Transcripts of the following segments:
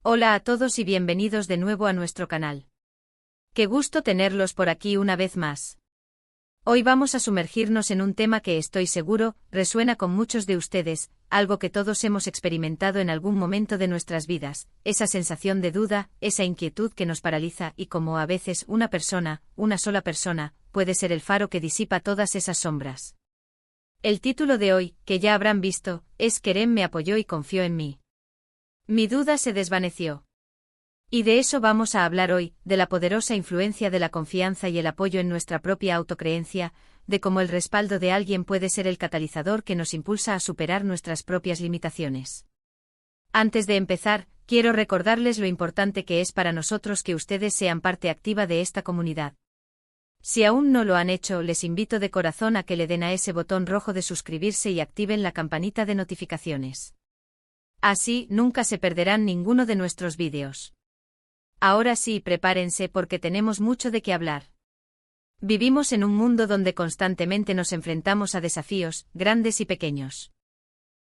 Hola a todos y bienvenidos de nuevo a nuestro canal. Qué gusto tenerlos por aquí una vez más. Hoy vamos a sumergirnos en un tema que estoy seguro resuena con muchos de ustedes, algo que todos hemos experimentado en algún momento de nuestras vidas, esa sensación de duda, esa inquietud que nos paraliza y como a veces una sola persona, puede ser el faro que disipa todas esas sombras. El título de hoy, que ya habrán visto, es Kerem me apoyó y confió en mí. Mi duda se desvaneció. Y de eso vamos a hablar hoy, de la poderosa influencia de la confianza y el apoyo en nuestra propia autocreencia, de cómo el respaldo de alguien puede ser el catalizador que nos impulsa a superar nuestras propias limitaciones. Antes de empezar, quiero recordarles lo importante que es para nosotros que ustedes sean parte activa de esta comunidad. Si aún no lo han hecho, les invito de corazón a que le den a ese botón rojo de suscribirse y activen la campanita de notificaciones. Así, nunca se perderán ninguno de nuestros vídeos. Ahora sí, prepárense porque tenemos mucho de qué hablar. Vivimos en un mundo donde constantemente nos enfrentamos a desafíos, grandes y pequeños.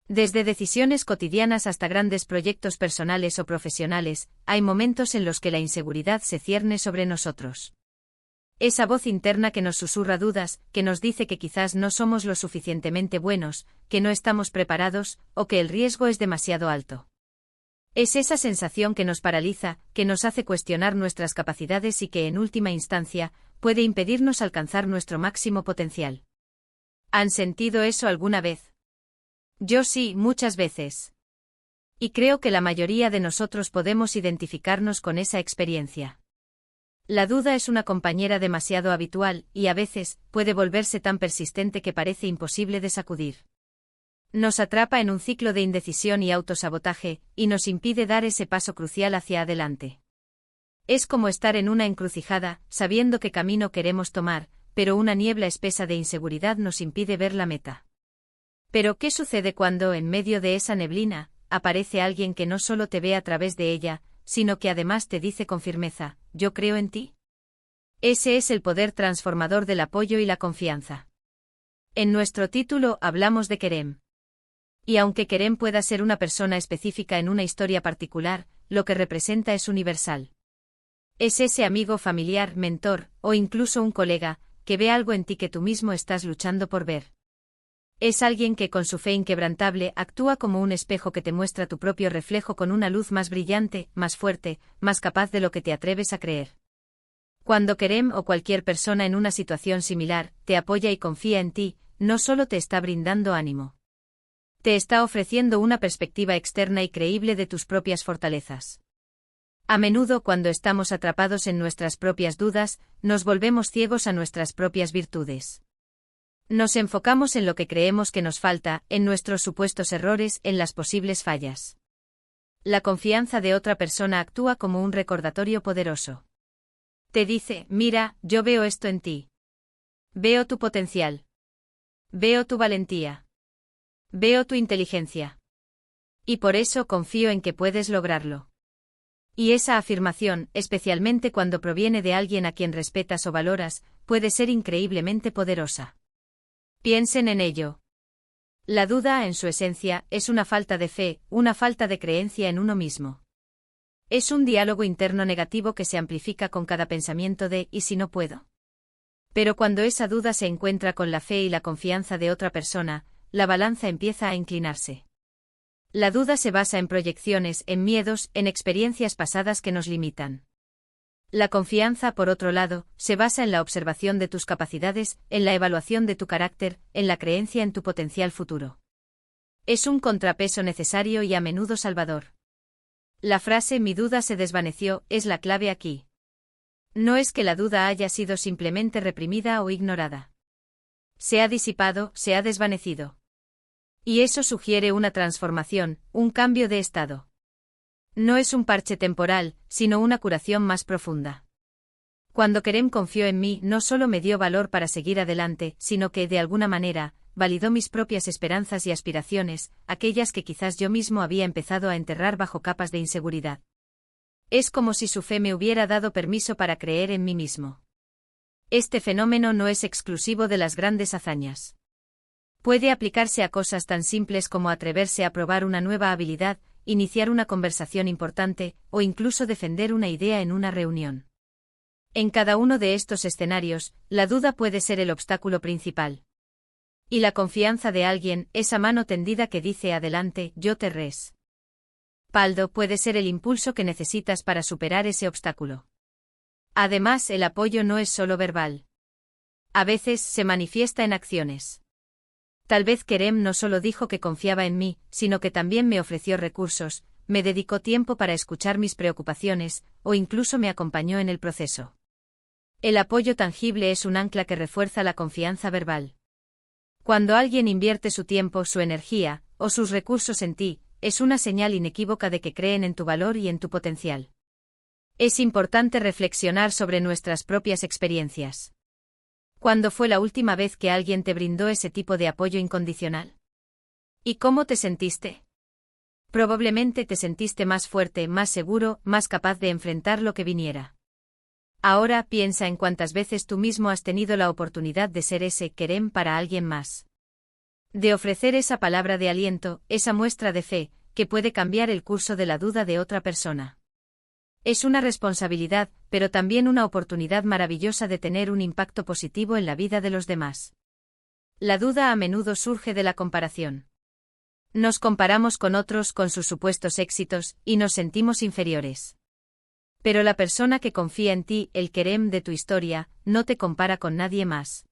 Desde decisiones cotidianas hasta grandes proyectos personales o profesionales, hay momentos en los que la inseguridad se cierne sobre nosotros. Esa voz interna que nos susurra dudas, que nos dice que quizás no somos lo suficientemente buenos, que no estamos preparados, o que el riesgo es demasiado alto. Es esa sensación que nos paraliza, que nos hace cuestionar nuestras capacidades y que, en última instancia, puede impedirnos alcanzar nuestro máximo potencial. ¿Han sentido eso alguna vez? Yo sí, muchas veces. Y creo que la mayoría de nosotros podemos identificarnos con esa experiencia. La duda es una compañera demasiado habitual, y a veces, puede volverse tan persistente que parece imposible de sacudir. Nos atrapa en un ciclo de indecisión y autosabotaje, y nos impide dar ese paso crucial hacia adelante. Es como estar en una encrucijada, sabiendo qué camino queremos tomar, pero una niebla espesa de inseguridad nos impide ver la meta. Pero ¿qué sucede cuando, en medio de esa neblina, aparece alguien que no solo te ve a través de ella, sino que además te dice con firmeza, yo creo en ti? Ese es el poder transformador del apoyo y la confianza. En nuestro título hablamos de Kerem. Y aunque Kerem pueda ser una persona específica en una historia particular, lo que representa es universal. Es ese amigo, familiar, mentor, o incluso un colega, que ve algo en ti que tú mismo estás luchando por ver. Es alguien que con su fe inquebrantable actúa como un espejo que te muestra tu propio reflejo con una luz más brillante, más fuerte, más capaz de lo que te atreves a creer. Cuando Kerem o cualquier persona en una situación similar te apoya y confía en ti, no solo te está brindando ánimo. Te está ofreciendo una perspectiva externa y creíble de tus propias fortalezas. A menudo, cuando estamos atrapados en nuestras propias dudas, nos volvemos ciegos a nuestras propias virtudes. Nos enfocamos en lo que creemos que nos falta, en nuestros supuestos errores, en las posibles fallas. La confianza de otra persona actúa como un recordatorio poderoso. Te dice, mira, yo veo esto en ti. Veo tu potencial. Veo tu valentía. Veo tu inteligencia. Y por eso confío en que puedes lograrlo. Y esa afirmación, especialmente cuando proviene de alguien a quien respetas o valoras, puede ser increíblemente poderosa. Piensen en ello. La duda, en su esencia, es una falta de fe, una falta de creencia en uno mismo. Es un diálogo interno negativo que se amplifica con cada pensamiento de ¿y si no puedo? Pero cuando esa duda se encuentra con la fe y la confianza de otra persona, la balanza empieza a inclinarse. La duda se basa en proyecciones, en miedos, en experiencias pasadas que nos limitan. La confianza, por otro lado, se basa en la observación de tus capacidades, en la evaluación de tu carácter, en la creencia en tu potencial futuro. Es un contrapeso necesario y a menudo salvador. La frase mi duda se desvaneció es la clave aquí. No es que la duda haya sido simplemente reprimida o ignorada. Se ha disipado, se ha desvanecido. Y eso sugiere una transformación, un cambio de estado. No es un parche temporal, sino una curación más profunda. Cuando Kerem confió en mí, no solo me dio valor para seguir adelante, sino que, de alguna manera, validó mis propias esperanzas y aspiraciones, aquellas que quizás yo mismo había empezado a enterrar bajo capas de inseguridad. Es como si su fe me hubiera dado permiso para creer en mí mismo. Este fenómeno no es exclusivo de las grandes hazañas. Puede aplicarse a cosas tan simples como atreverse a probar una nueva habilidad, iniciar una conversación importante, o incluso defender una idea en una reunión. En cada uno de estos escenarios, la duda puede ser el obstáculo principal. Y la confianza de alguien, esa mano tendida que dice adelante, yo te respaldo, puede ser el impulso que necesitas para superar ese obstáculo. Además, el apoyo no es solo verbal. A veces se manifiesta en acciones. Tal vez Kerem no solo dijo que confiaba en mí, sino que también me ofreció recursos, me dedicó tiempo para escuchar mis preocupaciones, o incluso me acompañó en el proceso. El apoyo tangible es un ancla que refuerza la confianza verbal. Cuando alguien invierte su tiempo, su energía, o sus recursos en ti, es una señal inequívoca de que creen en tu valor y en tu potencial. Es importante reflexionar sobre nuestras propias experiencias. ¿Cuándo fue la última vez que alguien te brindó ese tipo de apoyo incondicional? ¿Y cómo te sentiste? Probablemente te sentiste más fuerte, más seguro, más capaz de enfrentar lo que viniera. Ahora piensa en cuántas veces tú mismo has tenido la oportunidad de ser ese Kerem para alguien más. De ofrecer esa palabra de aliento, esa muestra de fe, que puede cambiar el curso de la duda de otra persona. Es una responsabilidad, pero también una oportunidad maravillosa de tener un impacto positivo en la vida de los demás. La duda a menudo surge de la comparación. Nos comparamos con otros, con sus supuestos éxitos, y nos sentimos inferiores. Pero la persona que confía en ti, el Kerem de tu historia, no te compara con nadie más.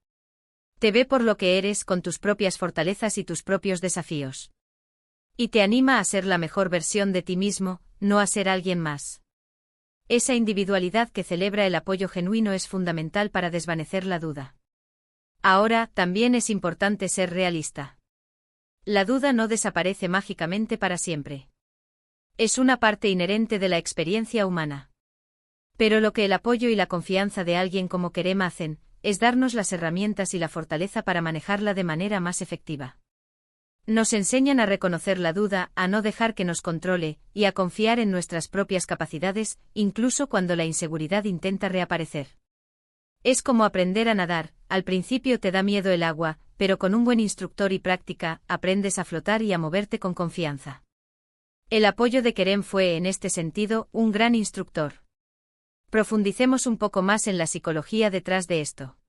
Te ve por lo que eres, con tus propias fortalezas y tus propios desafíos. Y te anima a ser la mejor versión de ti mismo, no a ser alguien más. Esa individualidad que celebra el apoyo genuino es fundamental para desvanecer la duda. Ahora, también es importante ser realista. La duda no desaparece mágicamente para siempre. Es una parte inherente de la experiencia humana. Pero lo que el apoyo y la confianza de alguien como Kerem hacen, es darnos las herramientas y la fortaleza para manejarla de manera más efectiva. Nos enseñan a reconocer la duda, a no dejar que nos controle, y a confiar en nuestras propias capacidades, incluso cuando la inseguridad intenta reaparecer. Es como aprender a nadar, al principio te da miedo el agua, pero con un buen instructor y práctica, aprendes a flotar y a moverte con confianza. El apoyo de Kerem fue, en este sentido, un gran instructor. Profundicemos un poco más en la psicología detrás de esto.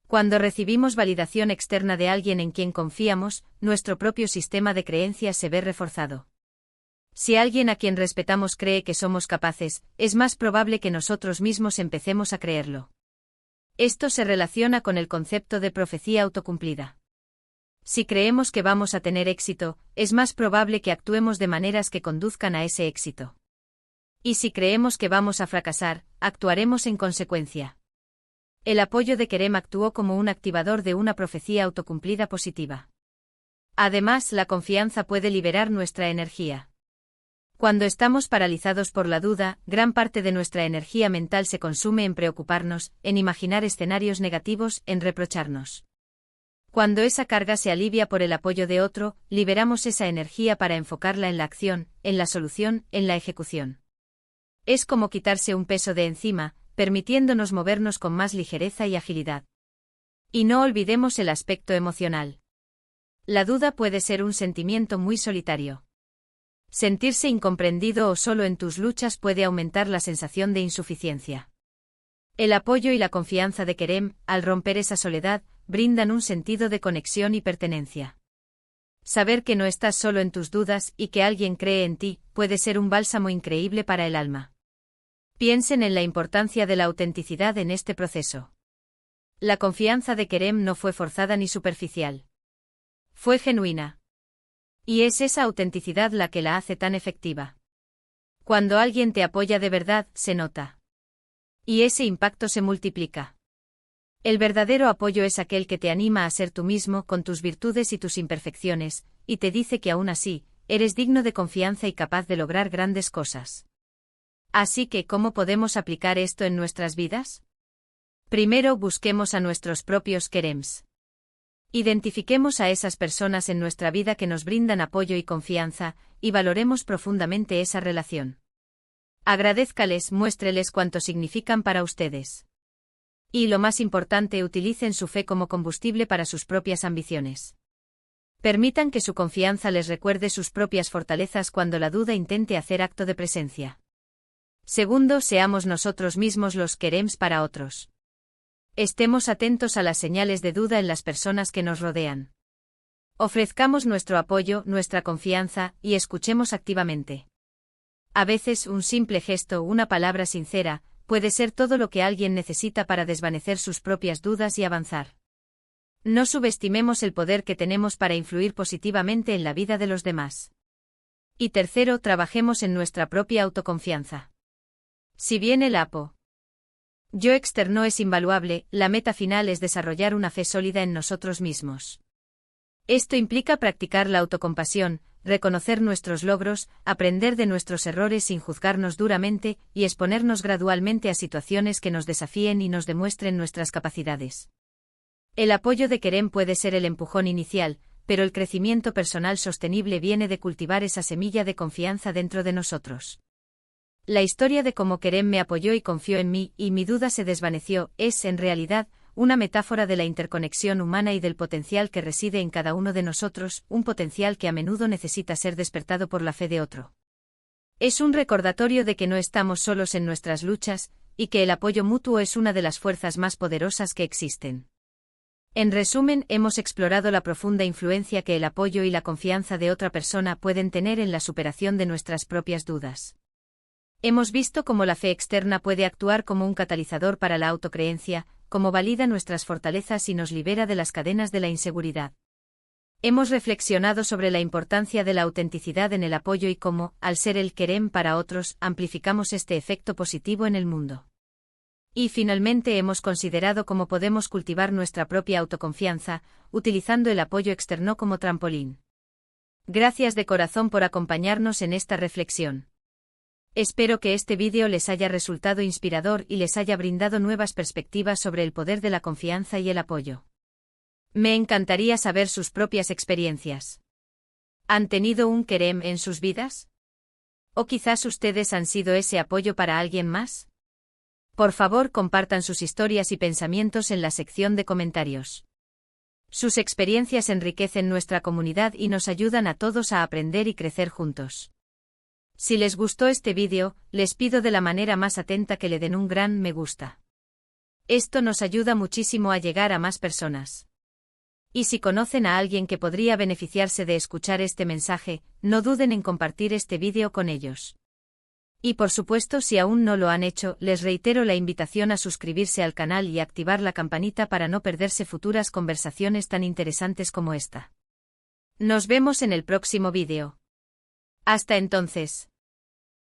Cuando recibimos validación externa de alguien en quien confiamos, nuestro propio sistema de creencias se ve reforzado. Si alguien a quien respetamos cree que somos capaces, es más probable que nosotros mismos empecemos a creerlo. Esto se relaciona con el concepto de profecía autocumplida. Si creemos que vamos a tener éxito, es más probable que actuemos de maneras que conduzcan a ese éxito. Y si creemos que vamos a fracasar, actuaremos en consecuencia. El apoyo de Kerem actuó como un activador de una profecía autocumplida positiva. Además, la confianza puede liberar nuestra energía. Cuando estamos paralizados por la duda, gran parte de nuestra energía mental se consume en preocuparnos, en imaginar escenarios negativos, en reprocharnos. Cuando esa carga se alivia por el apoyo de otro, liberamos esa energía para enfocarla en la acción, en la solución, en la ejecución. Es como quitarse un peso de encima, permitiéndonos movernos con más ligereza y agilidad. Y no olvidemos el aspecto emocional. La duda puede ser un sentimiento muy solitario. Sentirse incomprendido o solo en tus luchas puede aumentar la sensación de insuficiencia. El apoyo y la confianza de Kerem, al romper esa soledad, brindan un sentido de conexión y pertenencia. Saber que no estás solo en tus dudas y que alguien cree en ti, puede ser un bálsamo increíble para el alma. Piensen en la importancia de la autenticidad en este proceso. La confianza de Kerem no fue forzada ni superficial. Fue genuina. Y es esa autenticidad la que la hace tan efectiva. Cuando alguien te apoya de verdad, se nota. Y ese impacto se multiplica. El verdadero apoyo es aquel que te anima a ser tú mismo con tus virtudes y tus imperfecciones, y te dice que aún así, eres digno de confianza y capaz de lograr grandes cosas. Así que, ¿cómo podemos aplicar esto en nuestras vidas? Primero, busquemos a nuestros propios Kerems. Identifiquemos a esas personas en nuestra vida que nos brindan apoyo y confianza, y valoremos profundamente esa relación. Agradézcales, muéstreles cuánto significan para ustedes. Y lo más importante, utilicen su fe como combustible para sus propias ambiciones. Permitan que su confianza les recuerde sus propias fortalezas cuando la duda intente hacer acto de presencia. Segundo, seamos nosotros mismos los querems para otros. Estemos atentos a las señales de duda en las personas que nos rodean. Ofrezcamos nuestro apoyo, nuestra confianza, y escuchemos activamente. A veces un simple gesto, una palabra sincera, puede ser todo lo que alguien necesita para desvanecer sus propias dudas y avanzar. No subestimemos el poder que tenemos para influir positivamente en la vida de los demás. Y tercero, trabajemos en nuestra propia autoconfianza. Si bien el yo externo es invaluable, la meta final es desarrollar una fe sólida en nosotros mismos. Esto implica practicar la autocompasión, reconocer nuestros logros, aprender de nuestros errores sin juzgarnos duramente y exponernos gradualmente a situaciones que nos desafíen y nos demuestren nuestras capacidades. El apoyo de Kerem puede ser el empujón inicial, pero el crecimiento personal sostenible viene de cultivar esa semilla de confianza dentro de nosotros. La historia de cómo Kerem me apoyó y confió en mí, y mi duda se desvaneció, es, en realidad, una metáfora de la interconexión humana y del potencial que reside en cada uno de nosotros, un potencial que a menudo necesita ser despertado por la fe de otro. Es un recordatorio de que no estamos solos en nuestras luchas, y que el apoyo mutuo es una de las fuerzas más poderosas que existen. En resumen, hemos explorado la profunda influencia que el apoyo y la confianza de otra persona pueden tener en la superación de nuestras propias dudas. Hemos visto cómo la fe externa puede actuar como un catalizador para la autocreencia, cómo valida nuestras fortalezas y nos libera de las cadenas de la inseguridad. Hemos reflexionado sobre la importancia de la autenticidad en el apoyo y cómo, al ser el Kerem para otros, amplificamos este efecto positivo en el mundo. Y finalmente hemos considerado cómo podemos cultivar nuestra propia autoconfianza, utilizando el apoyo externo como trampolín. Gracias de corazón por acompañarnos en esta reflexión. Espero que este vídeo les haya resultado inspirador y les haya brindado nuevas perspectivas sobre el poder de la confianza y el apoyo. Me encantaría saber sus propias experiencias. ¿Han tenido un Kerem en sus vidas? ¿O quizás ustedes han sido ese apoyo para alguien más? Por favor, compartan sus historias y pensamientos en la sección de comentarios. Sus experiencias enriquecen nuestra comunidad y nos ayudan a todos a aprender y crecer juntos. Si les gustó este vídeo, les pido de la manera más atenta que le den un gran me gusta. Esto nos ayuda muchísimo a llegar a más personas. Y si conocen a alguien que podría beneficiarse de escuchar este mensaje, no duden en compartir este vídeo con ellos. Y por supuesto, si aún no lo han hecho, les reitero la invitación a suscribirse al canal y activar la campanita para no perderse futuras conversaciones tan interesantes como esta. Nos vemos en el próximo vídeo. Hasta entonces.